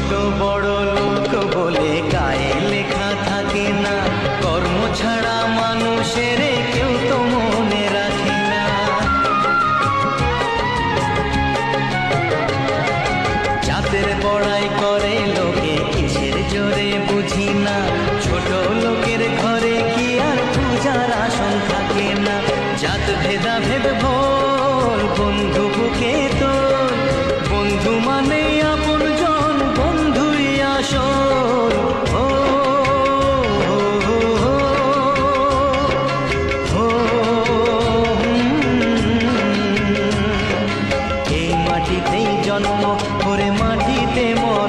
ছোট বড় লোক বলে গায়ে লেখা থাকে না, কর্ম ছাড়া মানুষের কেউ তো মনে রাখে না। জাতের বড়াই করে লোকে কিসের জোরে বুঝি না, ছোট লোকের ঘরে কি আর পূজার আসন থাকে না। জাত ভেদা ভেদ ভোল বন্ধু বুকে তোর, বন্ধু মানে আপন জন, বন্ধুই আসল। ও এই মাটিতেই জন্ম, করে মাটিতে মর,